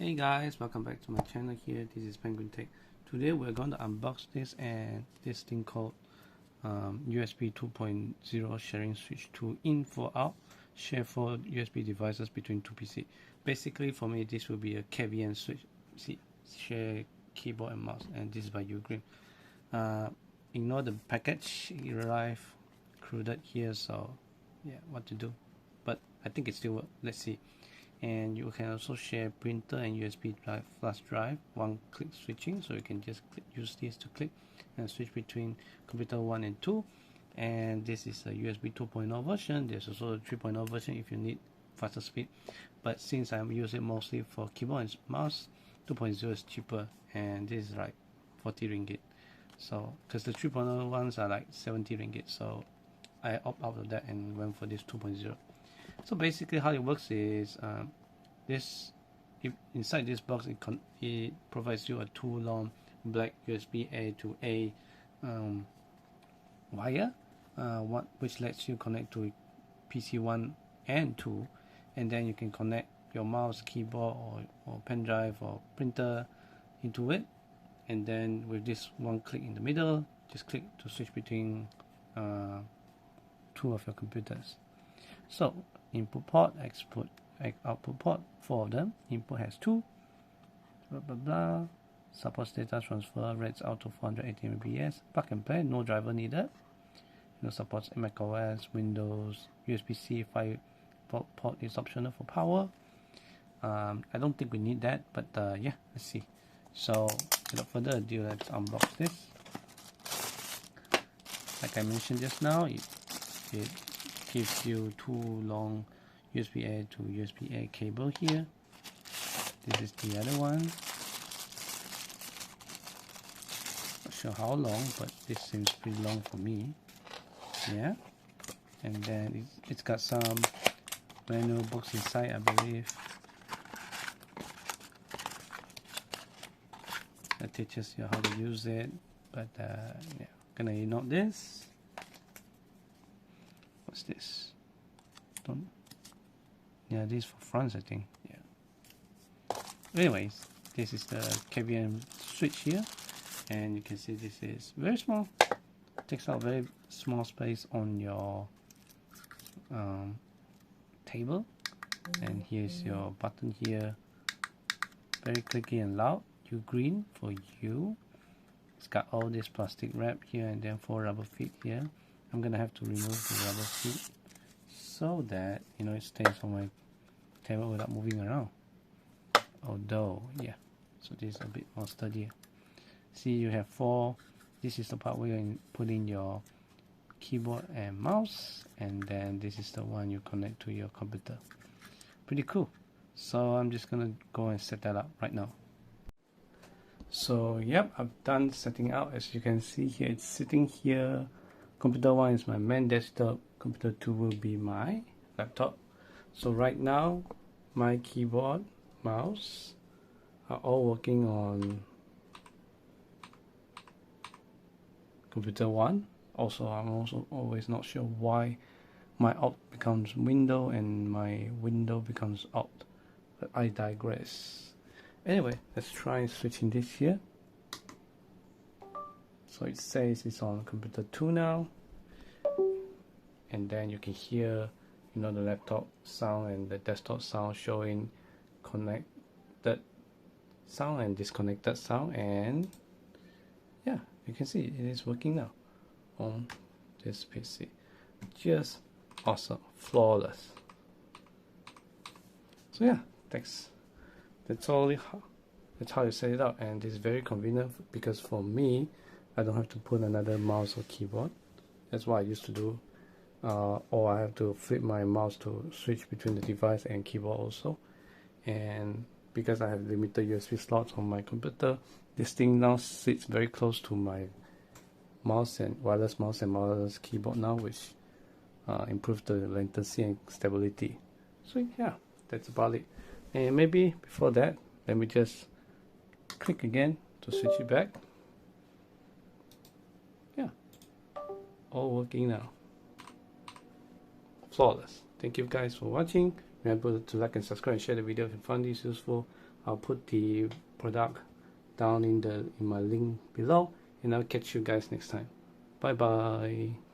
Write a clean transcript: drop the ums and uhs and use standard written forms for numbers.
Hey guys, welcome back to my channel here. This is Penguin Tech. Today we're going to unbox this thing called USB 2.0 sharing switch to in for out, share for USB devices between two PC. Basically for me this will be a KVM switch, share keyboard and mouse, and this is by UGREEN. Ignore the package, it arrived cruded here, so yeah, what to do, but I think it still works. Let's see. And you can also share printer and USB drive, flash drive, one click switching, so you can just use this to click and switch between computer 1 and 2. And this is a USB 2.0 version. There's also a 3.0 version if you need faster speed, but since I'm using mostly for keyboard and mouse, 2.0 is cheaper, and this is like 40 ringgit. So because the 3.0 ones are like 70 ringgit, so I opt out of that and went for this 2.0. So basically how it works is inside this box it provides you a 2-long black USB A to A wire, which lets you connect to PC 1 and 2, and then you can connect your mouse, keyboard or pen drive or printer into it, and then with this one click in the middle, just click to switch between two of your computers. So input port, output port, 4 of them. Input has 2, blah blah blah. Supports data transfer, rates out to 480 Mbps. Plug and play, no driver needed. Supports macOS, Windows. USB-C 5 port is optional for power. I don't think we need that, but yeah, let's see. So without further ado, let's unbox this. Like I mentioned just now, it gives you 2 long USB A to USB A cable here. This is the other one. Not sure how long, but this seems pretty long for me. Yeah. And then it's got some manual books inside, I believe, that teaches you how to use it. But yeah, gonna ignore this. What's this? Yeah, this is for France, I think. Yeah. Anyways, this is the KVM switch here, and you can see this is very small. Takes up very small space on your table. And here's your button here. Very clicky and loud. UGREEN for you. It's got all this plastic wrap here, and then 4 rubber feet here. I'm gonna have to remove the rubber feet so that it stays on my table without moving around. Although, yeah, so this is a bit more sturdier. See, you have 4. This is the part where you put in your keyboard and mouse, and then this is the one you connect to your computer. Pretty cool. So I'm just gonna go and set that up right now. So yep, I've done setting out. As you can see here, it's sitting here. Computer 1 is my main desktop, computer 2 will be my laptop. So right now my keyboard, mouse are all working on computer 1. Also, I'm also always not sure why my Alt becomes window and my window becomes Alt, but I digress. Anyway, let's try switching this here. So it says it's on computer 2 now, and then you can hear the laptop sound and the desktop sound showing connected sound and disconnected sound, and yeah, you can see it is working now on this PC. Just awesome, flawless. So yeah, that's all. That's how you set it up, and it's very convenient because for me, I don't have to put another mouse or keyboard. That's what I used to do. Or I have to flip my mouse to switch between the device and keyboard also. And because I have limited USB slots on my computer, this thing now sits very close to my mouse and wireless keyboard now, which improves the latency and stability. So yeah, that's about it. And maybe before that, let me just click again to switch it back. Yeah, all working now. Flawless. Thank you guys for watching. Remember to like and subscribe and share the video if you found this useful. I'll put the product down in my link below, and I'll catch you guys next time. Bye bye.